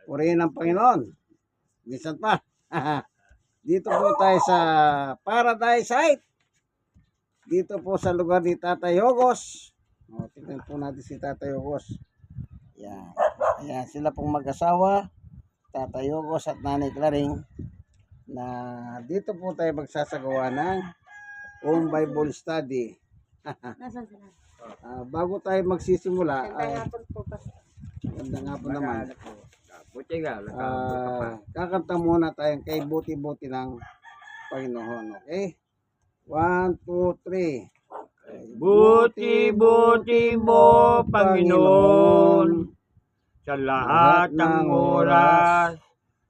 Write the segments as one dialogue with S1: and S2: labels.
S1: Purihin ng Panginoon. Minsan pa. Dito po tayo sa Paradise Site. Dito po sa lugar ni Tatay Hogos. Tingnan po natin si Tatay Hogos. Yan. Ayan, sila pong mag-asawa. Tatay Hogos at Nanay Claring. Na dito po tayo magsasagawa ng home Bible study.
S2: Nasaan sila?
S1: Bago tayo magsisimula,
S2: Gandang hapon po, Pastor.
S1: ganda nga po naman.
S3: Buti nga.
S1: Kakanta muna tayong kay buti-buti ng Panginoon. Okay? 1, 2, 3.
S3: Buti-buti mo, Panginoon, sa lahat ng oras,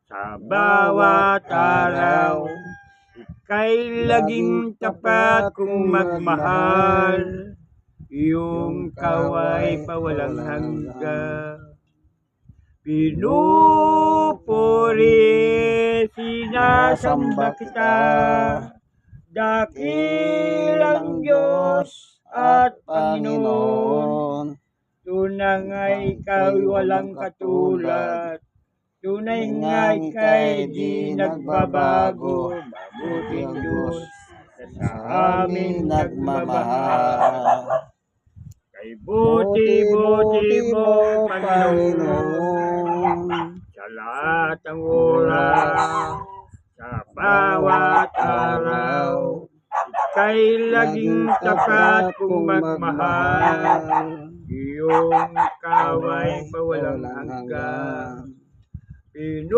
S3: sa bawat araw. Ika'y laging tapat kung magmahal, iyong kaway pawalang hanggan. Pinupuri, sinasamba kita, dakilang Diyos at Panginoon. Tunay nga'y ika'y walang katulad, tunay nga'y ika'y di nagbabago. Mabuting Diyos na sa amin nagmamahal. Kay buti-buti mo, Panginoon, sa lahat ng oras, sa bawat araw, ika'y laging tapat kung magmahal, iyong kaway pawalang hanggan. Pinupuri,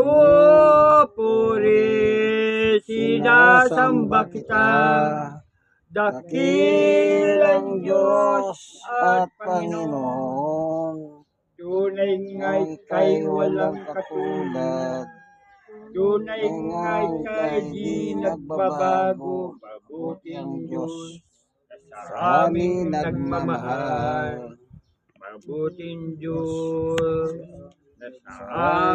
S3: sinasamba kita, dakilang Diyos at Panginoon. Tunay nga'y ika'y walang katulad, tunay nga'y ika'y di nagbabago. Mabuting Diyos na sa amin nagmamahal. Mabuting Diyos na sa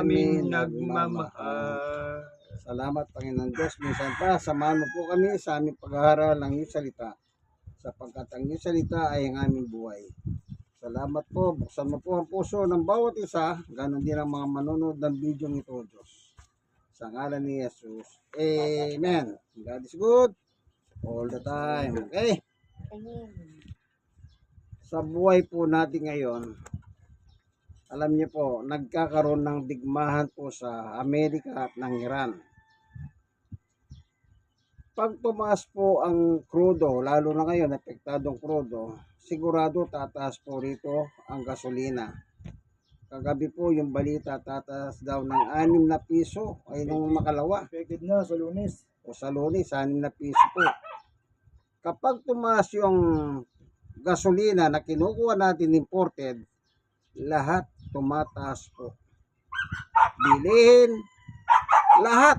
S3: amin nagmamahal.
S1: Salamat, Panginoon Diyos. Minsan pa, samahan mo po kami sa aming pag-aaral ng iyong salita. Sapagkat ang iyong salita ay ang aming buhay. Salamat po. Buksan mo po ang puso ng bawat isa. Ganon din ang mga manonood ng video nito, Diyos. Sa ngalan ni Jesus. Amen. God is good all the time. Okay?
S2: Amen.
S1: Sa buhay po natin ngayon, alam niyo po, nagkakaroon ng digmahan po sa Amerika at ng Iran. Pag tumaas po ang krudo, lalo na ngayon, apektadong krudo, sigurado tataas po rito ang gasolina. Kagabi po yung balita, tataas daw ng 6 na piso ay nung makalawa.
S3: Effective na sa Lunes.
S1: O sa Lunes, 6 na piso po. Kapag tumaas yung gasolina na kinukuha natin imported, lahat tumataas po. Bilihin, lahat.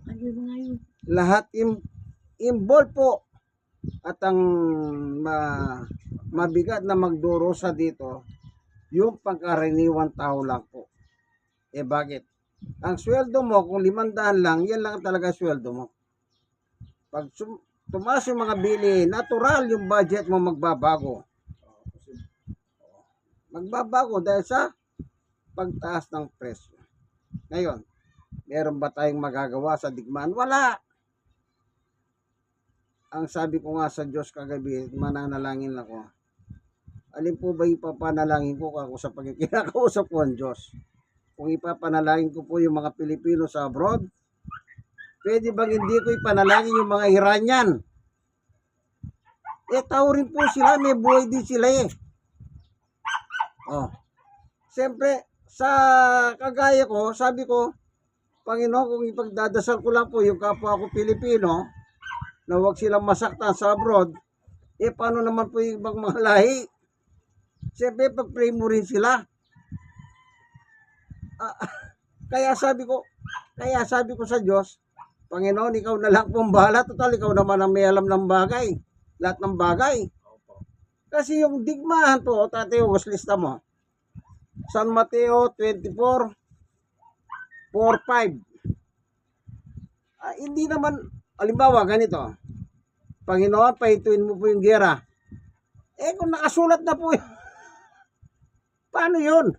S2: Ano ba ngayon?
S1: Lahat involved po. At ang mabigat na magdurusa dito, yung pangkaraniwang tao lang po. Bakit? Ang sweldo mo, kung 500 lang, yan lang talaga sweldo mo. Pag tumaas yung mga bili, natural yung budget mo magbabago. Magbabago dahil sa pagtaas ng presyo. Ngayon, meron ba tayong magagawa sa digmaan? Wala. Ang sabi ko nga sa Diyos kagabi, mananalangin ako. Alin po ba ipapanalangin ko ako sa pagkikakausap ko ang Diyos? Kung ipapanalangin ko po yung mga Pilipino sa abroad, pwede bang hindi ko ipanalangin yung mga Iranian? Tao rin po sila, may buhay din sila eh. Siyempre, sa kagaya ko, sabi ko, Panginoon, kung ipagdadasal ko lang po yung kapwa ko Pilipino, na huwag silang masaktan sa abroad, paano naman po yung ibang mga lahi? Siyempre, pag-pray mo rin sila. Kaya sabi ko sa Diyos, Panginoon, ikaw na lang pong bahala. Total, ikaw naman ang may alam ng bagay. Lahat ng bagay. Kasi yung digmahan po, Tatay Hogos, lista mo. San Mateo 24:4-5. Hindi naman, halimbawa, ganito. Panginoon, pahituin mo po yung gera. Kung nakasulat na po yun, paano yun?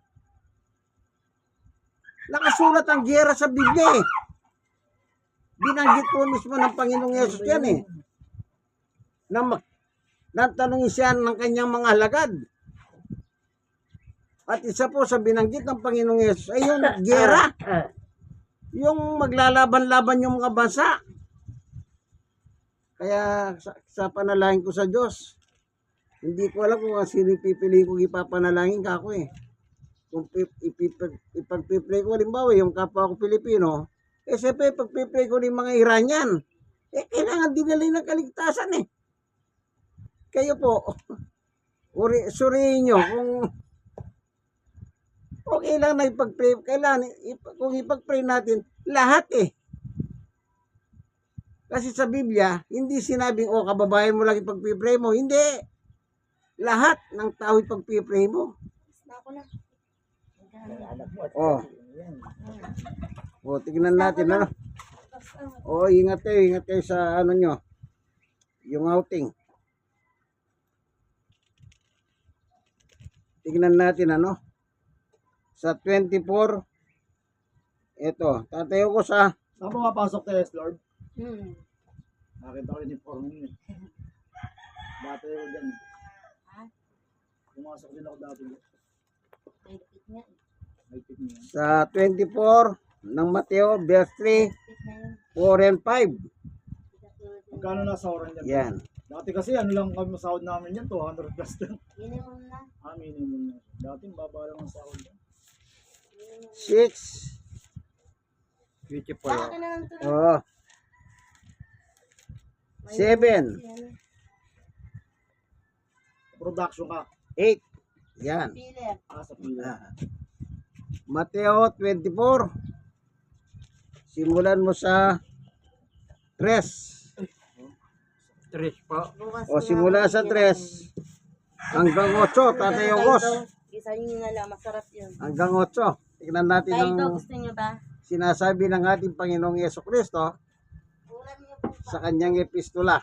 S1: Nakasulat ang giyera sa Biblia eh. Binanggit po mismo ng Panginoong Yesus yan eh. Na tanongin siya ng kanyang mga alagad. At isa po sa binanggit ng Panginoong Yesus ay yung giyera. Yung maglalaban-laban yung mga bansa. Kaya sa panalangin ko sa Diyos, hindi ko alam kung sino pipili ko ipapanalangin ka ako eh. Kung ipagpipray ko, halimbawa yung kapwa ko Pilipino, siyempre pagpipray ko ng mga Iranian, kailangan dinali ng kaligtasan eh. Kayo po, suriin nyo kung okay lang na ipag-pray, kailangan kung ipag-pray natin, lahat eh. Kasi sa Biblia, hindi sinabing, kababayan mo lang ipag-pray mo. Hindi. Lahat ng tao ipag-pray mo.
S2: Na ako na.
S1: Tignan natin, ano. Ingat kayo sa ano nyo. Yung outing. Tignan natin, ano. Sa 24, eto, tatayo ko sa
S3: Saan pumapasok tayo, Lord?
S2: Hmm.
S3: Nakita ko yung uniform yun. Dati ko dyan.
S2: Ha?
S3: Pumasok din ako dati.
S2: May dikit nga.
S3: May tip niya.
S1: sa 24 ng Mateo, verse 3,
S2: Dikit na yun.
S1: 4 and 5.
S3: Magkano nasa oran dyan?
S1: Yan.
S3: Dati kasi ano lang kami sahod namin yan, 200 plus lang.
S2: Minimum na.
S3: Minimum na. Dati baba lang ang sahod yan.
S1: 6.
S2: Baka ka na lang ito.
S1: Oh. 7.
S3: Production ka.
S1: 8. Yan.
S2: Pilit.
S3: Sa pila.
S1: Mateo 24. Simulan mo sa 3.
S3: 3 pa.
S2: Bukas
S1: O
S2: ko
S1: simula
S2: nga
S1: sa
S2: bibigyan
S1: 3 hanggang 8. Tatay Ogos.
S2: Isa nyo na lang. Masarap yun.
S1: Hanggang 8. Tignan natin
S2: Kahit ito,
S1: ang
S2: gusto nyo ba?
S1: sinasabi ng ating Panginoong Yesukristo
S2: Ulam nyo po.
S1: sa kanyang epistola.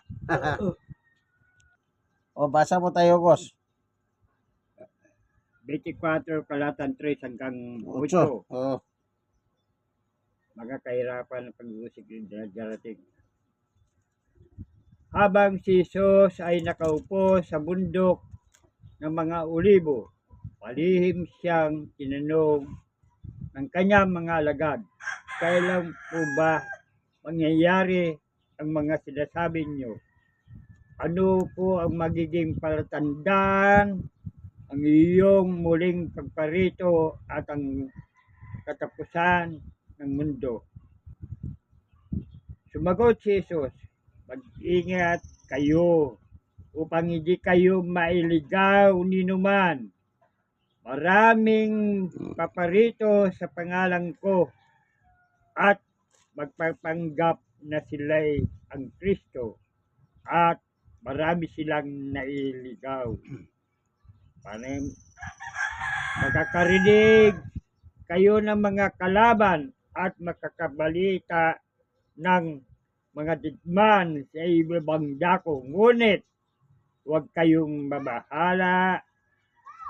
S1: O basa mo tayo, Ogos.
S4: 24 Kalatan 3 hanggang
S1: 8.
S4: 8.
S1: Oh.
S4: Mga kahirapan ng pag-uusig na darating. Habang si Jesus ay nakaupo sa bundok ng mga olibo, palihim siyang tinanong ng kanyang mga alagad, kailan po ba mangyayari ang mga sinasabi niyo? Ano po ang magiging palatandaan ang iyong muling pagparito at ang katapusan ng mundo? Sumagot si Jesus, mag-ingat kayo upang hindi kayo mailigaw ni numan. Maraming paparito sa pangalan ko at magpapanggap na sila'y ang Kristo at marami silang nailigaw. Magkakarinig kayo ng mga kalaban at makakabalita ng mga digman sa ibang dako. Ngunit huwag kayong mabahala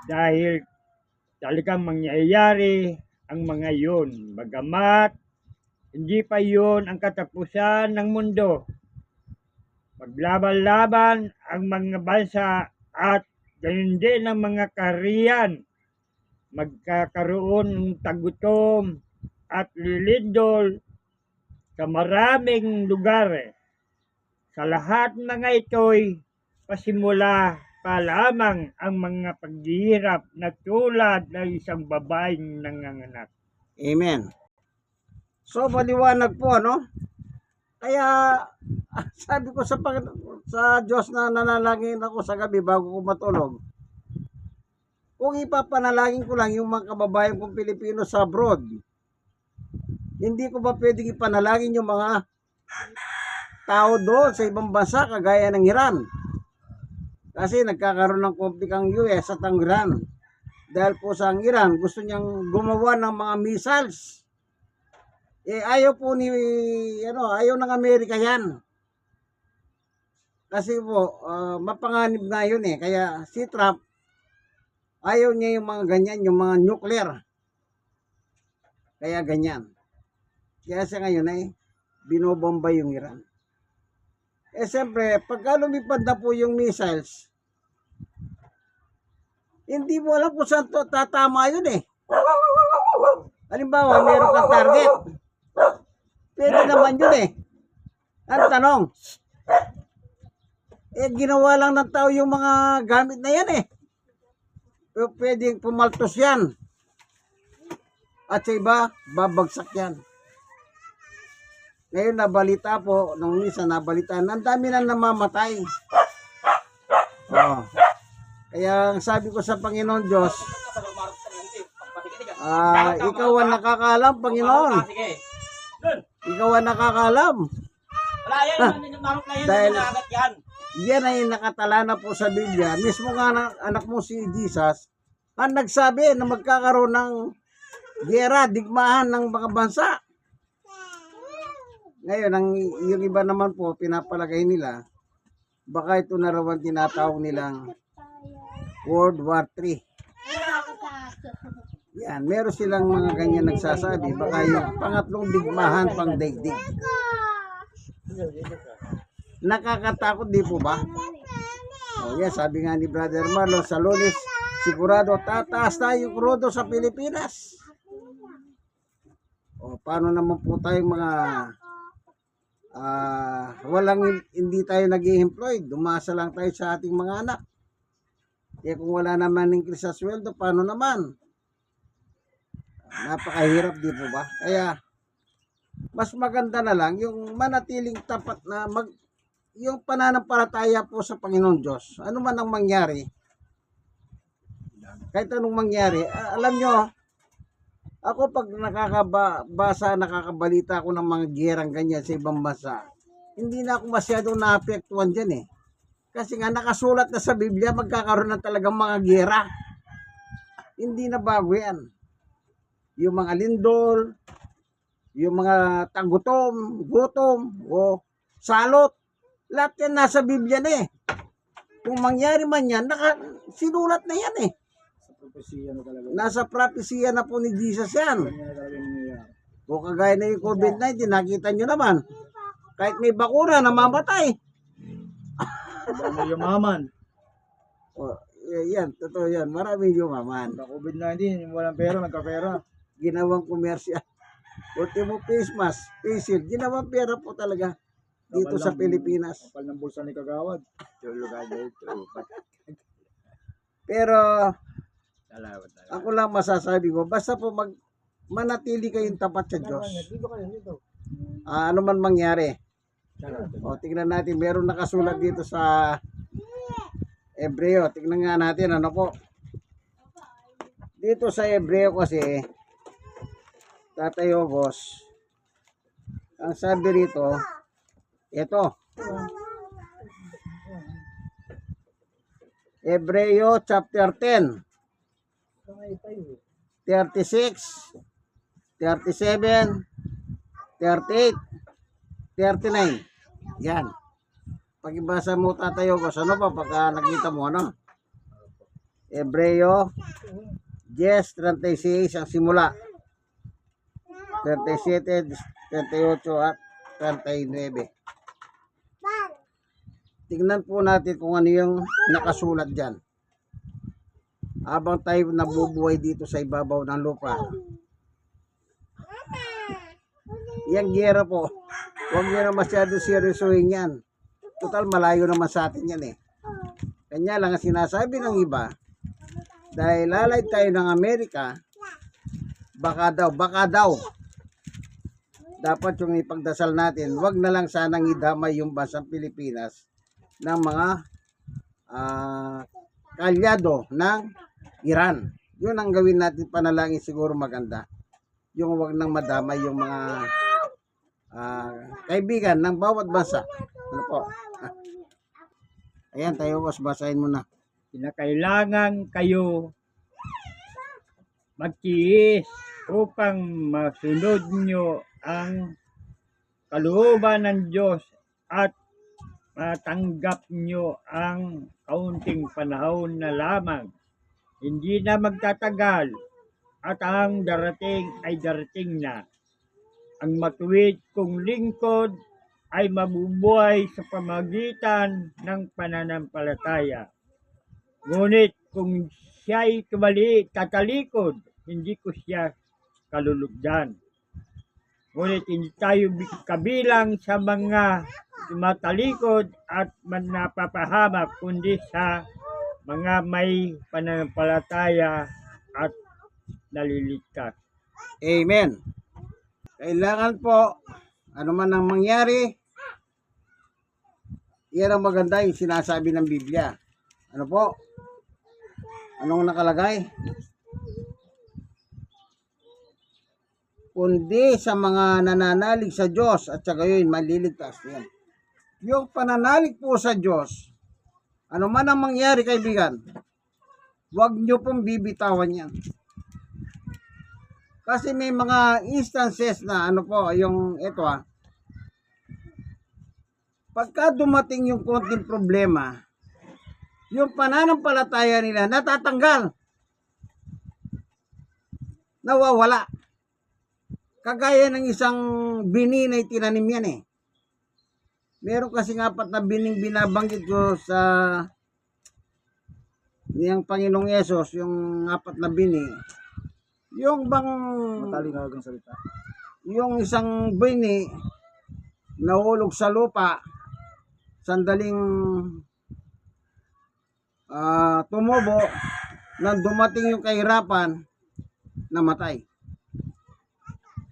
S4: dahil talagang mangyayari ang mga yun. Bagamat hindi pa yun ang katapusan ng mundo. Maglaban-laban ang mga bansa at gayon din ang mga kaharian. Magkakaroon ng tagutom at lilindol sa maraming lugar. Sa lahat mga ito'y pasimula pa lamang ang mga paghihirap na tulad ng isang babaeng nanganganak.
S1: Amen. So maliwanag po, no? Kaya sabi ko sa Diyos na nanalangin ako sa gabi bago ko matulog, kung ipapanalangin ko lang yung mga kababayan kong Pilipino sa abroad, hindi ko ba pwedeng ipanalangin yung mga tao doon sa ibang bansa kagaya ng Iran? Kasi nagkakaroon ng konflikt ang US at ang Iran. Dahil po sa ang Iran, gusto niyang gumawa ng mga missiles. Ayaw po ayaw ng Amerika yan. Kasi po, mapanganib na yun eh. Kaya si Trump, ayaw niya yung mga ganyan, yung mga nuclear. Kaya ganyan. Kaya sa ngayon ay binobomba yung Iran. Eh siyempre, pagka lumipad na po yung missiles, hindi mo alam kung saan to tatama yun eh. Halimbawa, meron kang target. Pwede naman yun eh. Ang tanong, ginawa lang ng tao yung mga gamit na yan eh. Pwedeng pumaltos yan. At sa iba, babagsak yan. Ngayon nabalita po, nung minsan nabalitaan, ang dami na namamatay. Oh. Kaya ang sabi ko sa Panginoon Diyos, ikaw ang nakakaalam, Panginoon. Ikaw ang nakakaalam.
S3: Wala yan, marok na yan,
S1: Dahil-
S3: nanagat yan.
S1: Yan ay nakatala na po sa Biblia. Mismo nga anak mo si Jesus, ang nagsabi na magkakaroon ng gera, digmaan ng mga bansa. Ngayon, yung iba naman po, pinapalagay nila, baka ito na raw ang tinatawag nilang World War III. Yan, meron silang mga ganyan nagsasabi, baka yung pangatlong digmahan pang daigdig. Nakakatakot di po ba? O yan, sabi nga ni Brother Marlon, sa Lunes, sigurado tataas na yung krudo sa Pilipinas. O paano naman po tayong mga hindi tayo nag-i-employ, dumasa lang tayo sa ating mga anak. Kaya kung wala naman increase sa sweldo, paano naman? Napakahirap di po ba? Kaya mas maganda na lang yung manatiling tapat na yung pananampalataya po sa Panginoon Diyos. Ano man ang mangyari, kahit anong mangyari, alam nyo, ako pag nakakabalita ako ng mga gerang ganyan sa ibang bansa, hindi na ako masyadong naapektuhan dyan eh. Kasi nga nakasulat na sa Biblia, magkakaroon na talagang mga gera. Hindi na bago yan. Yung mga lindol, yung mga tagutom, gutom, o salot, lahat yan nasa Biblia na eh. Kung mangyari man yan, sinulat na yan eh.
S3: Propesya na talaga.
S1: Nasa propesya na po ni Jesus yan.
S3: Ganyan na talaga yung nangyayari.
S1: O kagaya na yung COVID-19, nakita nyo naman. Kahit may bakuna, namamatay.
S3: Dami yumaman.
S1: O, yan, totoo yan. Maraming yumaman.
S3: Sa COVID-19, yung walang pera, nagkapera.
S1: Ginawang komersya. Ultimo face mask, face shield. Ginawang pera po talaga dito sa Pilipinas.
S3: Kapal ng bulsa ni Kagawad.
S1: Pero ako lang masasabi ko, basta po manatili kayong tapat sa Diyos. Ano man mangyari. O, tingnan natin, meron nakasulat dito sa Hebreo. Tingnan nga natin, ano po. Dito sa Hebreo kasi, Tatay Ogos, ang sabi rito, ito. Hebreo chapter 10. 36, 37, 38, 39. Yan. Pag-ibasa mo Tatay Ogos, ano pa pagka nakita mo, ano? Hebreo 10:36 ang simula. 37, 38 at 39. Tingnan po natin kung ano yung nakasulat dyan. Habang tayo nabubuhay dito sa ibabaw ng lupa. Yang gera po, huwag nyo na masyado seryosohin yan. Total, malayo naman sa atin yan eh. Kanya lang ang sinasabi ng iba, dahil lalay tayo ng Amerika, baka daw. Dapat yung ipagdasal natin, wag na lang sanang idamay yung bansang Pilipinas ng mga kalyado ng Iran. Yun ang gawin natin panalangin, siguro maganda. Yung wag nang madamay yung mga kaibigan ng bawat bansa. Ano po? Ayan, tayo was basahin mo na.
S4: Kinakailangan kayo magtiis upang masunod nyo ang kalooban ng Diyos at matanggap nyo ang kaunting panahon na lamang. Hindi na magtatagal at ang darating ay darating na. Ang matuwid kong lingkod ay mabubuhay sa pamagitan ng pananampalataya. Ngunit kung siya'y tatalikod, hindi ko siya kalulugdan. Ngunit hindi tayo kabilang sa mga tumatalikod at napapahamak, kundi sa mga may pananampalataya at naliligtas.
S1: Amen. Kailangan po, ano man ang mangyari, yan ang maganda yung sinasabi ng Biblia. Ano po? Anong nakalagay? Kundi sa mga nananalig sa Diyos at sa gayon maliligtas. Yan. Yung pananalig po sa Diyos, ano man ang mangyari, kaibigan, huwag nyo pong bibitawan yan. Kasi may mga instances na ano po, yung ito pagka dumating yung konting problema, yung pananampalataya nila natatanggal. Nawawala. Kagaya ng isang bini na itinanim yan eh. Meron kasing 4 na bining binabanggit ko sa niyang Panginoong Yesus, yung 4 na bini. Yung bang
S3: Matalingagang salita.
S1: yung isang bini nahulog sa lupa, sandaling tumubo, nang dumating yung kahirapan, namatay.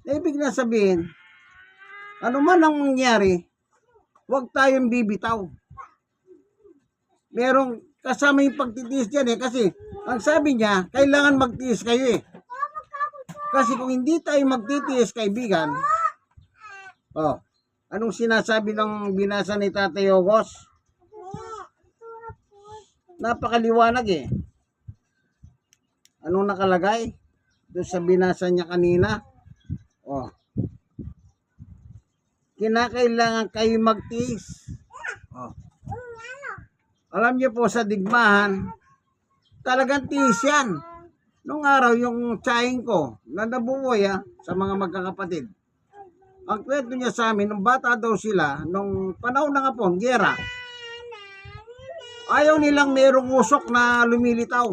S1: Ibig na sabihin, ano man ang mangyari, huwag tayong bibitaw. Merong kasama yung pagtitiis dyan eh, kasi ang sabi niya, kailangan magtiis kayo eh. Kasi kung hindi tayo magtitiis, kaibigan, anong sinasabi ng binasa ni Tatay Ogos? Napakaliwanag eh. Anong nakalagay? Doon sa binasa niya kanina. Kinakailangan kayo magtiis. Alam niyo po sa digmahan, talagang tiis yan. Nung araw yung tsahin ko, na nabuhay sa mga magkakapatid. Ang kwento niya sa amin, nung bata daw sila, nung panahon na nga po, giyera, ayaw nilang merong usok na lumilitaw.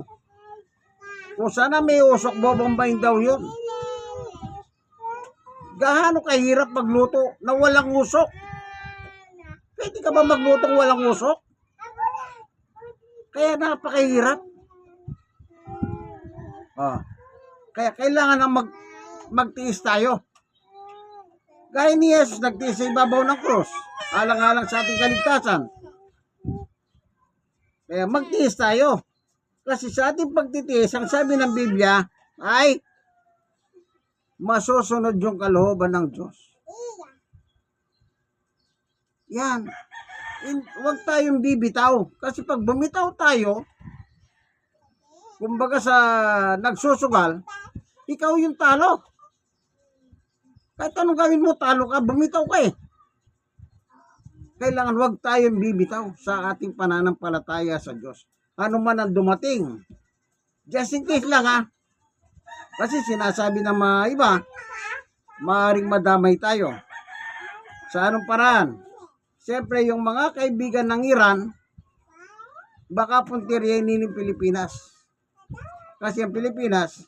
S1: Kung sana may usok, bobombayin daw yun. Gaano kahirap magluto na walang usok? Pwede ka ba maglutong walang usok? Kaya napakahirap. Kaya kailangan na magtiis tayo. Gaya ni Jesus, nagtiis sa ibabaw ng krus. Alang-alang sa ating kaligtasan. Kaya magtiis tayo. Kasi sa ating pagtitiis, ang sabi ng Biblia ay masusunod yung kalooban ng Diyos. Yan. Huwag tayong bibitaw. Kasi pag bumitaw tayo, kumbaga sa nagsusugal, ikaw yung talo. Kahit anong gawin mo, talo ka, bumitaw ka eh. Kailangan huwag tayong bibitaw sa ating pananampalataya sa Diyos. Ano man ang dumating. Just in case lang Kasi sinasabi ng mga iba, maaaring madamay tayo. Sa anong paraan? Siyempre, yung mga kaibigan ng Iran, baka puntiryainin ng Pilipinas. Kasi ang Pilipinas,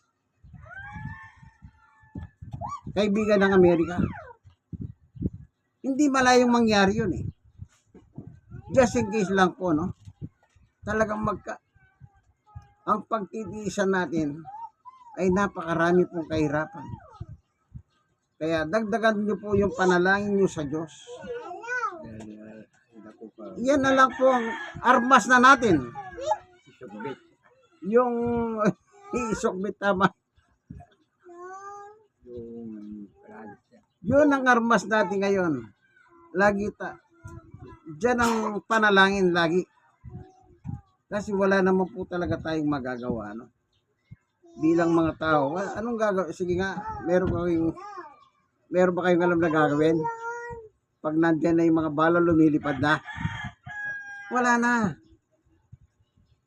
S1: kaibigan ng Amerika. Hindi malayong mangyari yun eh. Just in case lang po, no? Talagang ang pagtitiisan natin ay napakarami pong kahirapan. Kaya dagdagan niyo po yung panalangin niyo sa Diyos. Yan na lang po ang armas na natin. Yung isokbit tama. Yun ang armas natin ngayon. Lagi diyan ang panalangin lagi. Kasi wala naman po talaga tayong magagawa, no? Bilang mga tao, anong gagawin? Sige nga, meron ba kayong alam na gagawin? Pag nandyan na yung mga bala lumilipad na, wala na.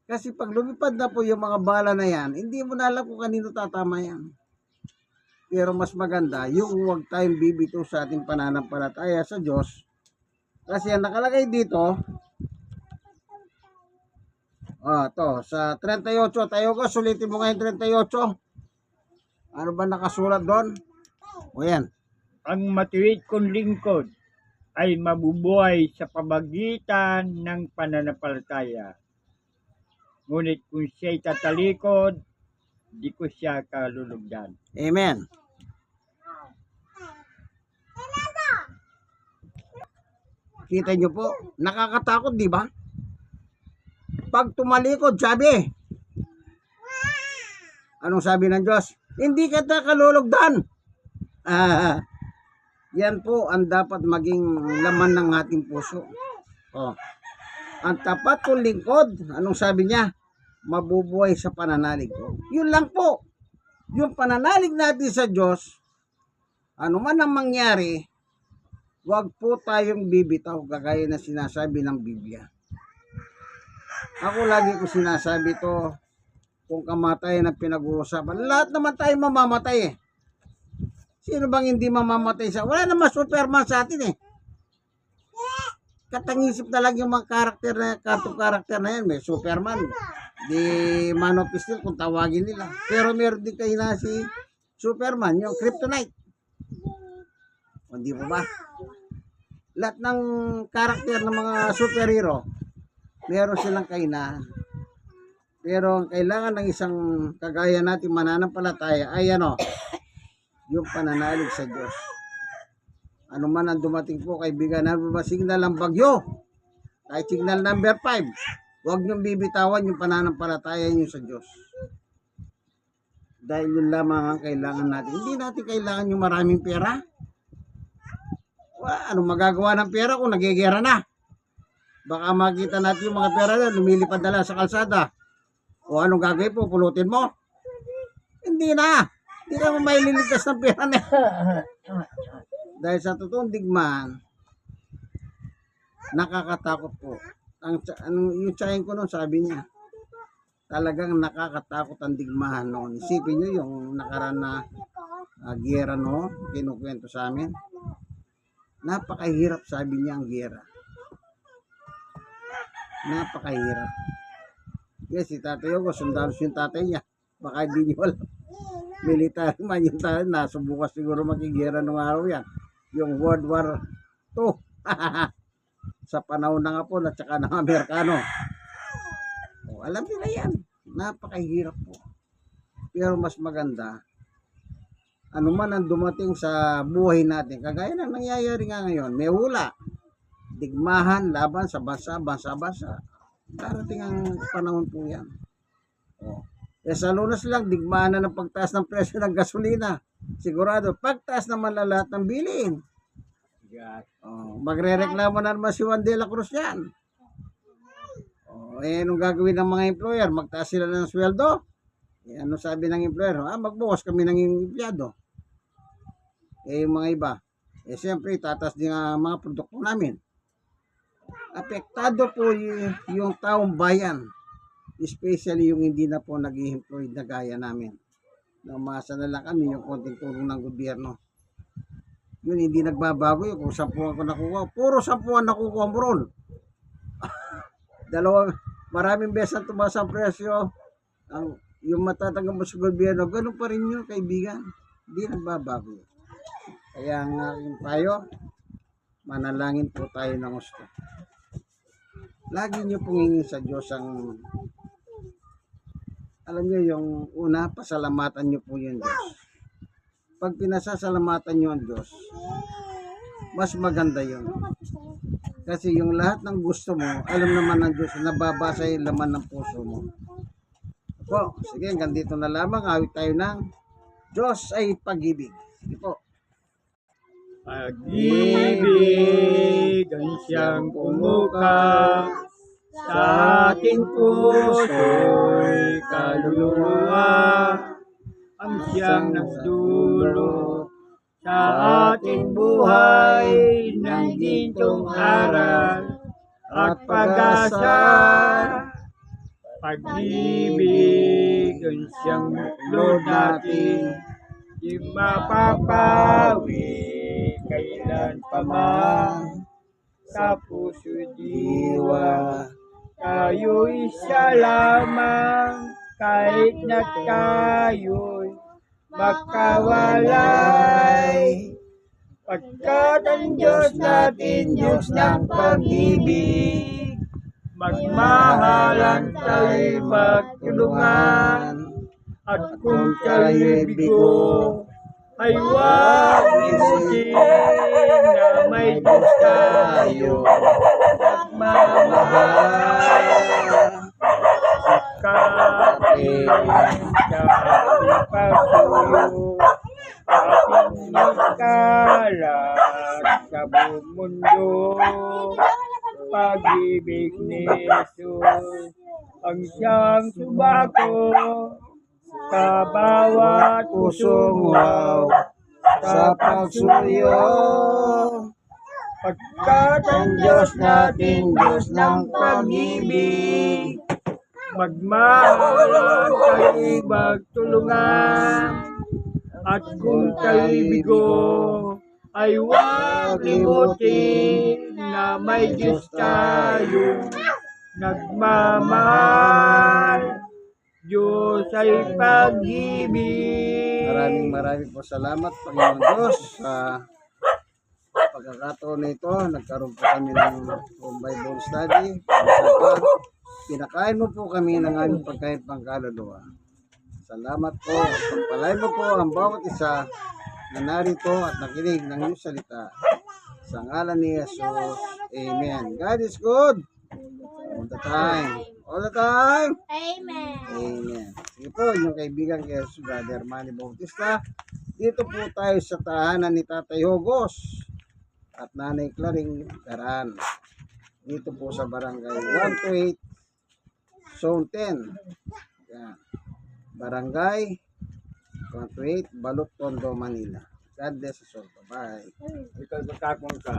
S1: Kasi pag lumipad na po yung mga bala na yan, hindi mo na alam kung kanino tatama yan. Pero mas maganda, yung huwag tayong bibito sa ating pananampalataya sa Diyos. Kasi ang nakalagay dito, sa 38, tayo ko, sulitin mo nga yung 38. Ano ba nakasulat doon? O yan.
S4: Ang matuwid kong lingkod ay mabubuhay sa pamagitan ng pananampalataya. Ngunit kung siya'y tatalikod, di ko siya kalulugdan.
S1: Amen. Kita nyo po, nakakatakot, di ba? Pag tumalikod, sabi. Anong sabi ng Diyos? Hindi kita kalulugdan. Yan po ang dapat maging laman ng ating puso. Ang tapat kong lingkod, anong sabi niya? Mabubuhay sa pananalig ko. Yun lang po. Yung pananalig natin sa Diyos, ano man ang mangyari, wag po tayong bibitaw kagaya na sinasabi ng Biblia. Ako lagi ko sinasabi to, kung kamatayan ang pinag-uusapan, lahat naman tayo mamamatay eh. Sino bang hindi mamamatay sa... Wala naman Superman sa atin eh. Katangisip na lang yung mga karakter na, cartoon karakter na yan. May Superman, di Man of Steel kung tawagin nila. Pero meron din kayo na si Superman, yung Kryptonite. O di ba ba? Lahat ng karakter ng mga superhero, meron silang kainahan. Pero ang kailangan ng isang kagaya natin mananampalataya ay ano, yung pananalig sa Diyos. Ano man ang dumating po kaibigan, ano ba signal ang bagyo? Kahit signal number 5, huwag niyong bibitawan yung pananampalataya niyo sa Diyos. Dahil yun lamang ang kailangan natin. Hindi natin kailangan yung maraming pera. Anong magagawa ng pera kung nagigera na? Baka makita natin yung mga pera na lumilipad na lang sa kalsada. O anong gagawin po? Pulutin mo? Hindi na. Hindi ka may lilitas ng pera na. Dahil sa totoong digmaan, nakakatakot po. Yung tsahin ko noon, sabi niya, talagang nakakatakot ang digmahan noon. Isipin nyo yung nakaraan na giyera noon, kinukwento sa amin. Napakahirap, sabi niya, ang giyera. Napakahirap. Yes, si Tatay Hugo, sundalos yung tatay niya. Baka hindi nyo alam. Military man yung tatay, nasubukas siguro makigera nung araw yan. Yung World War II. Sa panahon ng Hapon at saka ng Amerikano. Alam nila yan. Napakahirap po. Pero mas maganda, ano man ang dumating sa buhay natin, kagaya na nangyayari nga ngayon, may hula, digmahan, laban sa bansa. Darating ang panahon po yan. Sa Lunas lang, digmahan na ng pagtaas ng presyo ng gasolina. Sigurado, pagtaas naman na lahat ng bilihin. Magre-reklamo na naman si Juan de la Cruz yan. Anong gagawin ng mga employer? Magtaas sila ng sweldo? Ano sabi ng employer? Magbukas kami ng empleyado. Yung mga iba, siyempre tataas din ang mga produkto namin. Apektado po yung taong bayan, especially yung hindi na po nag-i-employ na gaya namin. Namasa na lang kami yung konting tulong ng gobyerno. Yun, hindi nagbabago yun. Kung 10 ako nakuha, puro 10 ang nakukuha mo ron. Maraming beses ang tumaas ang presyo. Yung matatanggap mo sa gobyerno, ganun pa rin yun, kaibigan. Hindi nagbabago yun. Kaya ang aking payo, manalangin po tayo ng gusto. Lagi nyo pong hingin sa Diyos ang, alam nyo, yung una, pasalamatan nyo po yung Diyos. Pag pinasasalamatan nyo ang Diyos, mas maganda yun. Kasi yung lahat ng gusto mo, alam naman ng Diyos, nababasa yung laman ng puso mo. Po, sige, hanggang dito na lamang. Awit tayo ng Diyos ay pag-ibig. Sige po.
S4: Pag-ibig ang siyang pumuka sa ating puso'y kaluluwa, ang siyang nagdulot sa ating buhay ng gintong aral at pag-asa. Pag-ibig ang siyang loob natin, di mapapawi kailan pa man. Sa puso diwa, tayo isa lamang, kahit na tayo'y makawalay. Pagkat ang Diyos natin, Diyos ng pag-ibig, magmahalan tayo'y magtulungan. At kung tayo'y bigo, ay huwag limutin na may Diyos tayo magmamahal. Kapit sa ating pagsuyo, ating magkalat sa buong mundo. Pag-ibig ni Jesus ang siyang subako sa bawat pusong wow sa pagsuyo. Pagkat ang Diyos natin, Diyos ng pag-ibig, magmahalan tayo'y magtulungan. At kung tayo'y bigo, ay huwag limutin na may Diyos tayo nagmamahal. Diyos ay pag-ibig.
S1: Maraming po salamat, Panginoon Diyos, sa pagkakataon na ito. Nagkaroon po kami ng home Bible study. Pinakain mo po kami ng aming pagkain pangkaluluwa. Salamat po. Pagpalain mo po ang bawat isa na narito at nakinig ng iyong salita. Sa ngalan ni Jesus. Amen. God is good. All the time. All the time.
S2: Amen.
S1: Amen. Sige po, inyong kaibigan kay Jesus, Brother Manny Bautista. Dito po tayo sa tahanan ni Tatay Hugos at Nanay Claring Garan. Dito po sa barangay 128, Zone 10. Yan. Barangay 128, Balot, Tondo, Manila. God bless us all. Bye-bye.
S4: Ikaw magkakong ka.